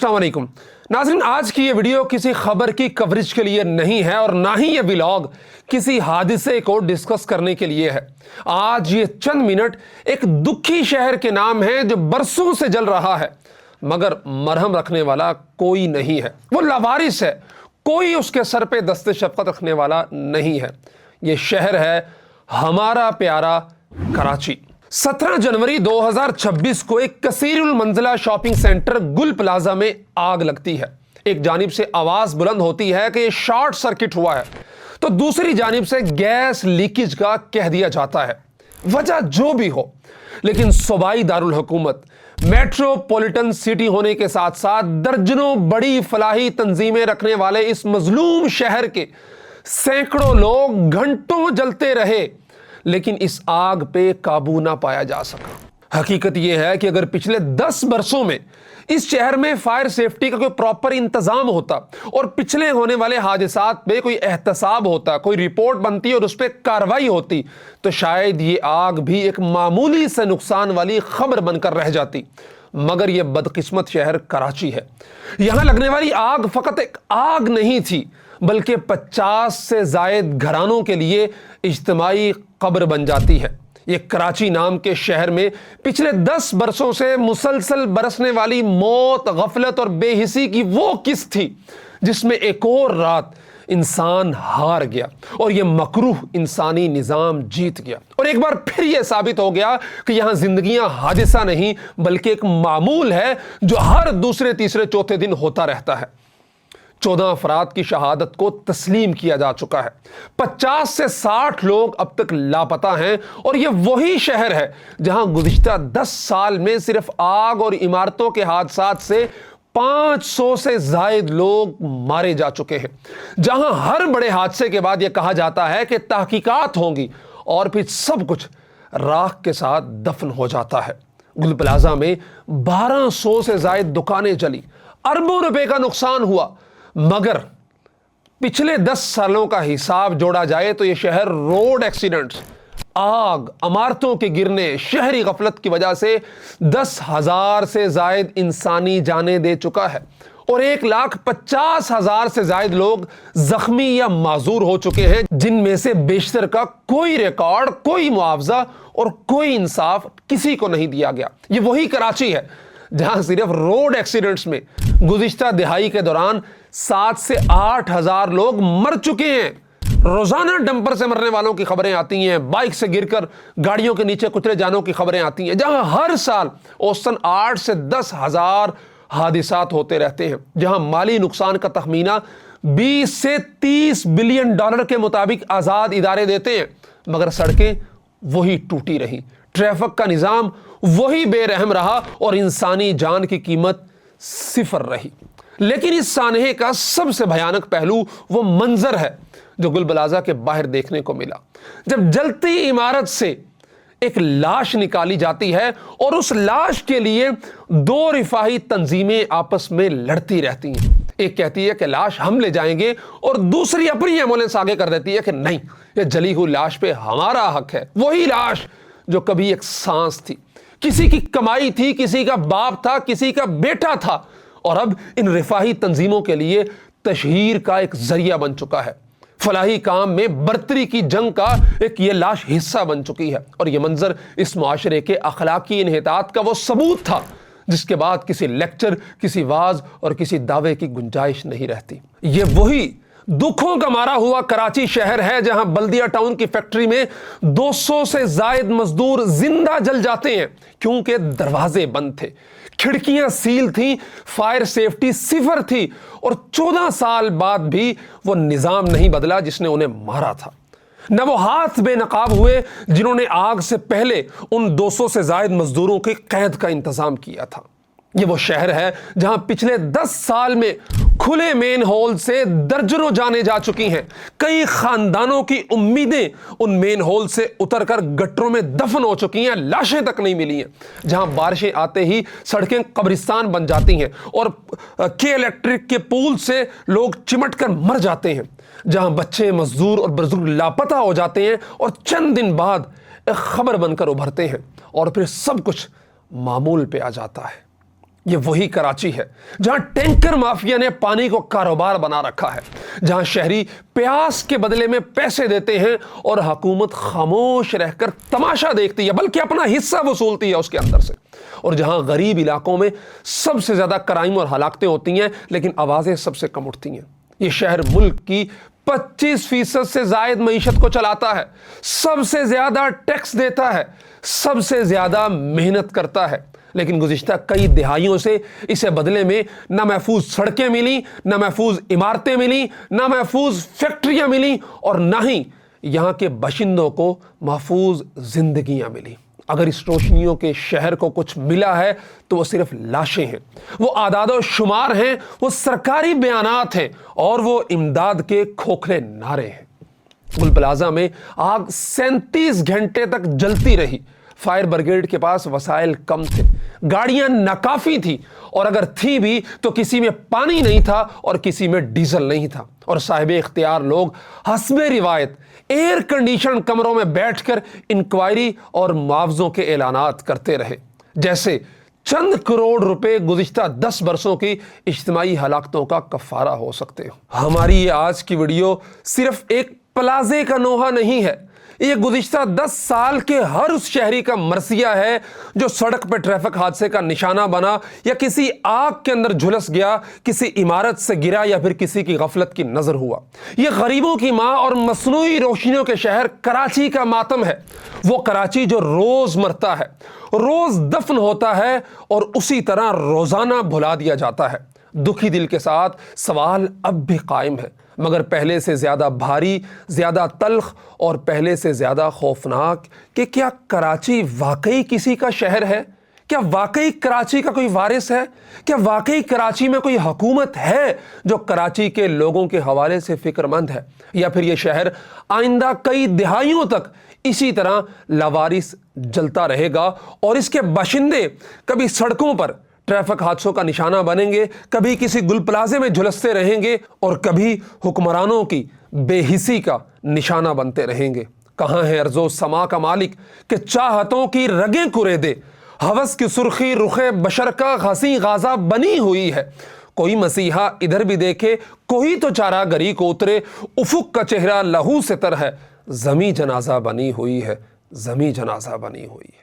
अस्सलाम वालेकुम नाज़रीन, आज की ये वीडियो किसी खबर की कवरेज के लिए नहीं है और ना ही ये व्लॉग किसी हादसे को डिस्कस करने के लिए है। आज ये चंद मिनट एक दुखी शहर के नाम है जो बरसों से जल रहा है, मगर मरहम रखने वाला कोई नहीं है। वो लावारिस है, कोई उसके सर पे दस्ते शफ़क़त रखने वाला नहीं है। ये शहर है हमारा प्यारा कराची। 17 जनवरी 2026 को एक कसीरुल मंजिला शॉपिंग सेंटर गुल प्लाजा में आग लगती है। एक जानिब से आवाज बुलंद होती है कि ये शॉर्ट सर्किट हुआ है, तो दूसरी जानिब से गैस लीकेज का कह दिया जाता है। वजह जो भी हो, लेकिन सूबाई दारुल हुकूमत मेट्रोपॉलिटन सिटी होने के साथ साथ दर्जनों बड़ी फलाही तंजीमें रखने वाले इस मजलूम शहर के सैकड़ों लोग घंटों जलते रहे, लेकिन इस आग पे काबू ना पाया जा सका। हकीकत यह है कि अगर पिछले 10 बरसों में इस शहर में फायर सेफ्टी का कोई प्रॉपर इंतजाम होता और पिछले होने वाले हादसात पे कोई एहतसाब होता, कोई रिपोर्ट बनती और उस पर कार्रवाई होती, तो शायद ये आग भी एक मामूली से नुकसान वाली खबर बनकर रह जाती। मगर यह बदकिस्मत शहर कराची है। यहां लगने वाली आग फकत एक आग नहीं थी, बल्कि 50 से जायद घरानों के लिए इज्तिमाई कब्र बन जाती है। ये कराची नाम के शहर में पिछले 10 बरसों से मुसलसल बरसने वाली मौत, गफलत और बेहिसी की वो किस्त थी जिसमें एक और रात इंसान हार गया और ये मकरूह इंसानी निजाम जीत गया। और एक बार फिर ये साबित हो गया कि यहां जिंदगियां हादिसा नहीं बल्कि एक मामूल है जो हर दूसरे तीसरे चौथे दिन होता रहता है। 14 अफराद की शहादत को तस्लीम किया जा चुका है। 50 से 60 लोग अब तक लापता हैं और यह वही शहर है जहां गुज़िश्ता 10 साल में सिर्फ आग और इमारतों के हादसात से 500 से जायद लोग मारे जा चुके हैं। जहां हर बड़े हादसे के बाद यह कहा जाता है कि तहकीकात होंगी और फिर सब कुछ राख के साथ दफन हो जाता है। गुल प्लाजा में 1200 से जायद दुकानें जली, अरबों रुपए का नुकसान हुआ, मगर पिछले 10 सालों का हिसाब जोड़ा जाए तो यह शहर रोड एक्सीडेंट्स, आग, इमारतों के गिरने, शहरी गफलत की वजह से 10,000 से जायद इंसानी जानें दे चुका है और 1,50,000 से जायद लोग जख्मी या माजूर हो चुके हैं, जिनमें से बेशतर का कोई रिकॉर्ड, कोई मुआवजा और कोई इंसाफ किसी को नहीं दिया गया। ये वही कराची है जहां सिर्फ रोड एक्सीडेंट्स में गुज़िश्ता दिहाई के दौरान 7 से 8 हजार लोग मर चुके हैं। रोजाना डंपर से मरने वालों की खबरें आती हैं, बाइक से गिरकर गाड़ियों के नीचे कुचले जानों की खबरें आती हैं। जहां हर साल औसतन 8 से 10 हजार हादिसात होते रहते हैं, जहां माली नुकसान का तखमीना 20 से 30 बिलियन डॉलर के मुताबिक आजाद इदारे देते हैं, मगर सड़कें वही टूटी रही, ट्रैफिक का निजाम वही बेरहम रहा और इंसानी जान की कीमत सिफर रही। लेकिन इस सानहे का सबसे भयानक पहलू वो मंजर है जो गुल प्लाजा के बाहर देखने को मिला, जब जलती इमारत से एक लाश निकाली जाती है और उस लाश के लिए 2 रिफाही तंजीमें आपस में लड़ती रहती हैं। एक कहती है कि लाश हम ले जाएंगे और दूसरी अपनी एम्बुलेंस आगे कर देती है कि नहीं, ये जली हुई लाश पे हमारा हक है। वही लाश जो कभी एक सांस थी, किसी की कमाई थी, किसी का बाप था, किसी का बेटा था, और अब इन रिफाही तंजीमों के लिए तशहीर का एक जरिया बन चुका है। फलाही काम में बर्तरी की जंग का एक ये लाश हिस्सा बन चुकी है और ये मंजर इस मुआशरे के अखलाकी इन्हितात का वो सबूत था जिसके बाद किसी लेक्चर, किसी वाज और किसी दावे की गुंजाइश नहीं रहती। ये वही दुखों का मारा हुआ कराची शहर है जहां बल्दिया टाउन की फैक्ट्री में 200 से जायद मजदूर जिंदा जल जाते हैं क्योंकि दरवाजे बंद थे, खिड़कियां सील थी, फायर सेफ्टी सिफर थी और 14 साल बाद भी वो निजाम नहीं बदला जिसने उन्हें मारा था। न वो हाथ बेनकाब हुए जिन्होंने आग से पहले उन 200 से जायद मजदूरों की कैद का इंतजाम किया था। ये वो शहर है जहां पिछले 10 साल में खुले मेन होल से दर्जनों जाने जा चुकी हैं। कई खानदानों की उम्मीदें उन मेन होल से उतरकर गटरों में दफन हो चुकी हैं, लाशें तक नहीं मिली हैं। जहां बारिशें आते ही सड़कें कब्रिस्तान बन जाती हैं और के इलेक्ट्रिक के पूल से लोग चिमट कर मर जाते हैं। जहां बच्चे, मजदूर और बुजुर्ग लापता हो जाते हैं और चंद दिन बाद एक खबर बनकर उभरते हैं और फिर सब कुछ मामूल पे आ जाता है। یہ وہی کراچی ہے جہاں ٹینکر مافیا نے پانی کو کاروبار بنا رکھا ہے، جہاں شہری پیاس کے بدلے میں پیسے دیتے ہیں اور حکومت خاموش رہ کر تماشا دیکھتی ہے، بلکہ اپنا حصہ وصولتی ہے اس کے اندر سے، اور جہاں غریب علاقوں میں سب سے زیادہ کرائم اور ہلاکتیں ہوتی ہیں لیکن آوازیں سب سے کم اٹھتی ہیں۔ یہ شہر ملک کی 25% سے زائد معیشت کو چلاتا ہے، سب سے زیادہ ٹیکس دیتا ہے، سب سے زیادہ محنت کرتا ہے، لیکن گزشتہ کئی دہائیوں سے اسے بدلے میں نہ محفوظ سڑکیں ملیں، نہ محفوظ عمارتیں ملیں، نہ محفوظ فیکٹریاں ملیں، اور نہ ہی یہاں کے باشندوں کو محفوظ زندگیاں ملیں۔ اگر اس روشنیوں کے شہر کو کچھ ملا ہے تو وہ صرف لاشیں ہیں، وہ اعداد و شمار ہیں، وہ سرکاری بیانات ہیں، اور وہ امداد کے کھوکھلے نعرے ہیں۔ گل پلازہ میں آگ 37 گھنٹے تک جلتی رہی، فائر بریگیڈ کے پاس وسائل کم تھے، گاڑیاں ناکافی تھیں، اور اگر تھی بھی تو کسی میں پانی نہیں تھا اور کسی میں ڈیزل نہیں تھا، اور صاحب اختیار لوگ حسب روایت ایئر کنڈیشن کمروں میں بیٹھ کر انکوائری اور معاوضوں کے اعلانات کرتے رہے، جیسے چند کروڑ روپے گزشتہ 10 برسوں کی اجتماعی ہلاکتوں کا کفارہ ہو سکتے ہو۔ ہماری یہ آج کی ویڈیو صرف ایک پلازے کا نوحہ نہیں ہے، یہ گزشتہ 10 سال کے ہر اس شہری کا مرثیہ ہے جو سڑک پہ ٹریفک حادثے کا نشانہ بنا، یا کسی آگ کے اندر جھلس گیا، کسی عمارت سے گرا، یا پھر کسی کی غفلت کی نظر ہوا۔ یہ غریبوں کی ماں اور مصنوعی روشنیوں کے شہر کراچی کا ماتم ہے، وہ کراچی جو روز مرتا ہے، روز دفن ہوتا ہے، اور اسی طرح روزانہ بھلا دیا جاتا ہے۔ دکھی دل کے ساتھ سوال اب بھی قائم ہے، مگر پہلے سے زیادہ بھاری، زیادہ تلخ اور پہلے سے زیادہ خوفناک، کہ کیا کراچی واقعی کسی کا شہر ہے؟ کیا واقعی کراچی کا کوئی وارث ہے؟ کیا واقعی کراچی میں کوئی حکومت ہے جو کراچی کے لوگوں کے حوالے سے فکر مند ہے؟ یا پھر یہ شہر آئندہ کئی دہائیوں تک اسی طرح لاوارث جلتا رہے گا، اور اس کے باشندے کبھی سڑکوں پر ٹریفک حادثوں کا نشانہ بنیں گے، کبھی کسی گل پلازے میں جھلستے رہیں گے، اور کبھی حکمرانوں کی بے حسی کا نشانہ بنتے رہیں گے؟ کہاں ہے ارض و سما کا مالک کہ چاہتوں کی رگیں کرے دے؟ ہوس کی سرخی رخ بشر کا غازی غازہ بنی ہوئی ہے، کوئی مسیحا ادھر بھی دیکھے، کوئی تو چارہ گری کو اترے، افق کا چہرہ لہو سے تر ہے، زمیں جنازہ بنی ہوئی ہے، زمیں جنازہ بنی ہوئی ہے۔